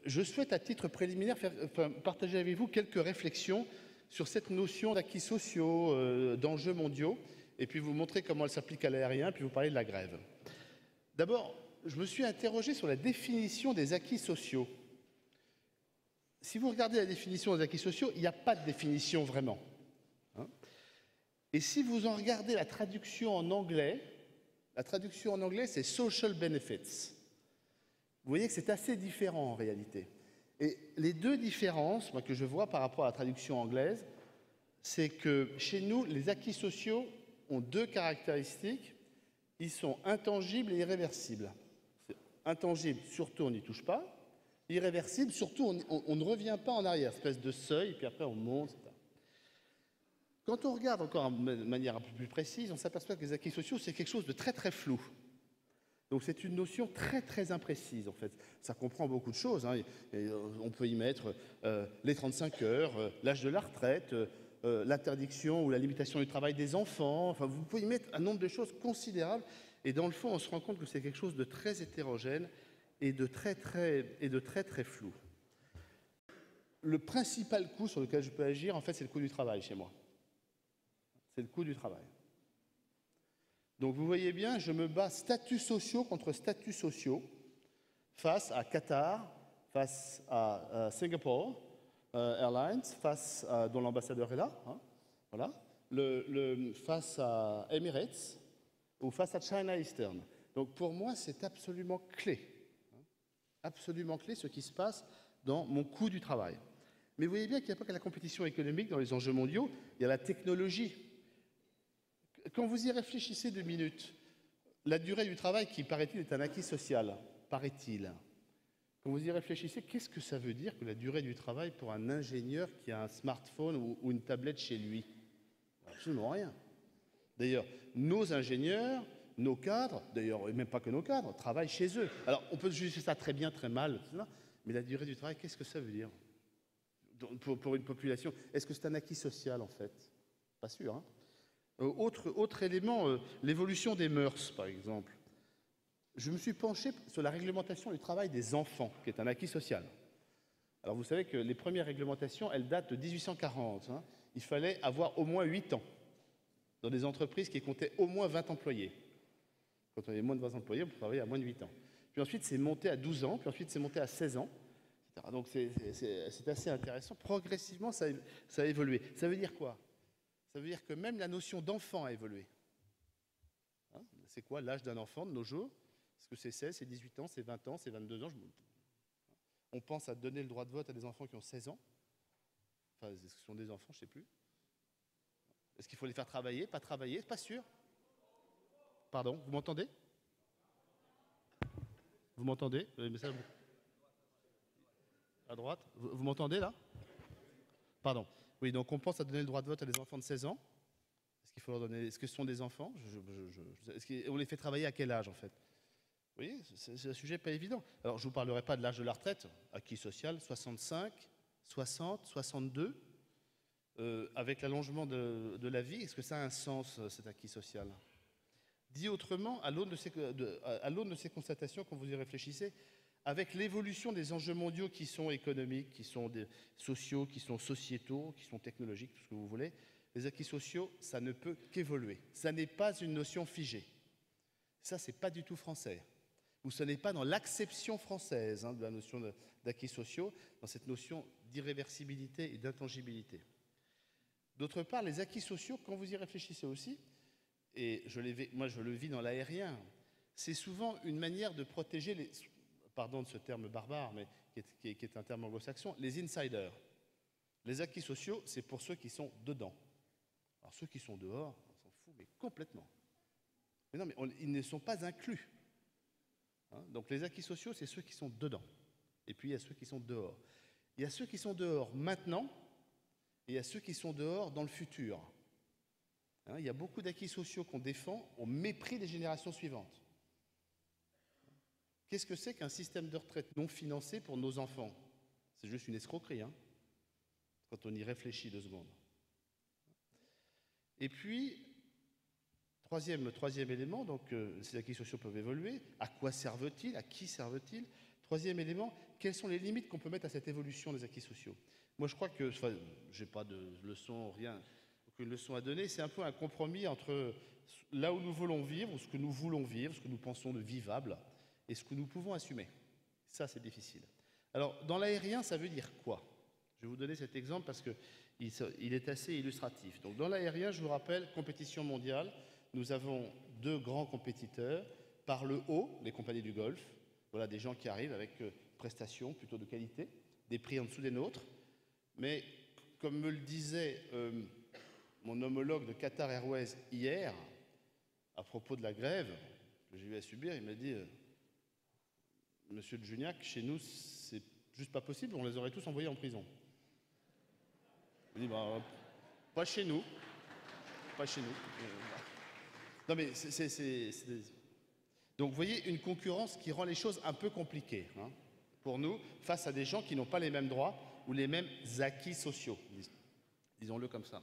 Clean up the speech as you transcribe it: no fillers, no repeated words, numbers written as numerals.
Je souhaite, à titre préliminaire, partager avec vous quelques réflexions sur cette notion d'acquis sociaux, d'enjeux mondiaux, et puis vous montrer comment elle s'applique à l'aérien, puis vous parler de la grève. D'abord, je me suis interrogé sur la définition des acquis sociaux. Si vous regardez la définition des acquis sociaux, il n'y a pas de définition vraiment. Et si vous en regardez la traduction en anglais, c'est « social benefits ». Vous voyez que c'est assez différent en réalité. Et les deux différences que je vois par rapport à la traduction anglaise, c'est que chez nous, les acquis sociaux ont deux caractéristiques. Ils sont intangibles et irréversibles. Intangible, surtout on n'y touche pas. Irréversible, surtout on ne revient pas en arrière, espèce de seuil, puis après on monte, etc. Quand on regarde encore de manière un peu plus précise, on s'aperçoit que les acquis sociaux, c'est quelque chose de très très flou. Donc c'est une notion très très imprécise en fait. Ça comprend beaucoup de choses. On peut y mettre les 35 heures, l'âge de la retraite, l'interdiction ou la limitation du travail des enfants. Enfin, vous pouvez y mettre un nombre de choses considérables. Et dans le fond, on se rend compte que c'est quelque chose de très hétérogène et de très très flou. Le principal coût sur lequel je peux agir, en fait, c'est le coût du travail chez moi. C'est le coût du travail. Donc vous voyez bien, je me bats statuts sociaux contre statuts sociaux face à Qatar, face à Singapore Airlines, dont l'ambassadeur est là, voilà, face à Emirates ou face à China Eastern. Donc pour moi, c'est absolument clé ce qui se passe dans mon coût du travail. Mais vous voyez bien qu'il n'y a pas que la compétition économique dans les enjeux mondiaux, il y a la technologie. Quand vous y réfléchissez 2 minutes, la durée du travail qui, paraît-il, est un acquis social, paraît-il. Quand vous y réfléchissez, qu'est-ce que ça veut dire que la durée du travail pour un ingénieur qui a un smartphone ou une tablette chez lui? Absolument rien. D'ailleurs, nos ingénieurs, nos cadres, d'ailleurs, et même pas que nos cadres, travaillent chez eux. Alors, on peut juger ça très bien, très mal, mais la durée du travail, qu'est-ce que ça veut dire pour une population? Est-ce que c'est un acquis social, en fait? Pas sûr, hein. Autre élément, l'évolution des mœurs, par exemple. Je me suis penché sur la réglementation du travail des enfants, qui est un acquis social. Alors vous savez que les premières réglementations, elles datent de 1840. Il fallait avoir au moins 8 ans dans des entreprises qui comptaient au moins 20 employés. Quand on avait moins de 20 employés, on pouvait travailler à moins de 8 ans. Puis ensuite, c'est monté à 12 ans, puis ensuite, c'est monté à 16 ans, etc. Donc c'est assez intéressant. Progressivement, ça a évolué. Ça veut dire quoi? Ça veut dire que même la notion d'enfant a évolué. C'est quoi l'âge d'un enfant de nos jours? Est-ce que c'est 16, c'est 18 ans, c'est 20 ans, c'est 22 ans? On pense à donner le droit de vote à des enfants qui ont 16 ans. Enfin, est-ce que ce sont des enfants? Je ne sais plus. Est-ce qu'il faut les faire travailler? Pas travailler? Pas sûr. Pardon, vous m'entendez? Vous m'entendez? Le message à droite? Vous m'entendez là? Pardon. Oui, donc on pense à donner le droit de vote à des enfants de 16 ans. Est-ce qu'il faut leur donner? Est-ce que ce sont des enfants? Est-ce qu'on les fait travailler à quel âge en fait? Vous voyez, c'est un sujet pas évident. Alors, je ne vous parlerai pas de l'âge de la retraite, acquis social, 65, 60, 62. Avec l'allongement de la vie, est-ce que ça a un sens, cet acquis social? Dit autrement, à l'aune de ces constatations, quand vous y réfléchissez, avec l'évolution des enjeux mondiaux qui sont économiques, qui sont sociaux, qui sont sociétaux, qui sont technologiques, tout ce que vous voulez, les acquis sociaux, ça ne peut qu'évoluer. Ça n'est pas une notion figée. Ça, c'est pas du tout français. Ou ce n'est pas dans l'acception française de la notion d'acquis sociaux, dans cette notion d'irréversibilité et d'intangibilité. D'autre part, les acquis sociaux, quand vous y réfléchissez aussi, et moi je le vis dans l'aérien, c'est souvent une manière de protéger pardon de ce terme barbare, mais qui est un terme anglo-saxon, les insiders. Les acquis sociaux, c'est pour ceux qui sont dedans. Alors ceux qui sont dehors, on s'en fout, mais complètement. Mais non, mais ils ne sont pas inclus. Donc les acquis sociaux, c'est ceux qui sont dedans. Et puis il y a ceux qui sont dehors. Il y a ceux qui sont dehors maintenant, et il y a ceux qui sont dehors dans le futur. Il y a beaucoup d'acquis sociaux qu'on défend au mépris des générations suivantes. Qu'est-ce que c'est qu'un système de retraite non financé pour nos enfants? C'est juste une escroquerie, quand on y réfléchit 2 secondes. Et puis, le troisième élément, donc ces acquis sociaux peuvent évoluer. À quoi servent-ils? À qui servent-ils? Troisième élément, quelles sont les limites qu'on peut mettre à cette évolution des acquis sociaux? Moi, je crois que, enfin, je n'ai pas de leçon, rien, aucune leçon à donner, c'est un peu un compromis entre là où nous voulons vivre, ou ce que nous voulons vivre, ce que nous pensons de vivable, et ce que nous pouvons assumer. Ça, c'est difficile. Alors, dans l'aérien, ça veut dire quoi? Je vais vous donner cet exemple parce qu'il est assez illustratif. Donc, dans l'aérien, je vous rappelle, compétition mondiale, nous avons deux grands compétiteurs. Par le haut, les compagnies du Golfe, voilà des gens qui arrivent avec prestations plutôt de qualité, des prix en dessous des nôtres. Mais, comme me le disait mon homologue de Qatar Airways hier, à propos de la grève que j'ai eu à subir, il m'a dit Monsieur de Juniac, chez nous, c'est juste pas possible, on les aurait tous envoyés en prison. Je dis pas chez nous. Pas chez nous. Non mais Donc vous voyez, une concurrence qui rend les choses un peu compliquées pour nous, face à des gens qui n'ont pas les mêmes droits ou les mêmes acquis sociaux, disons-le comme ça.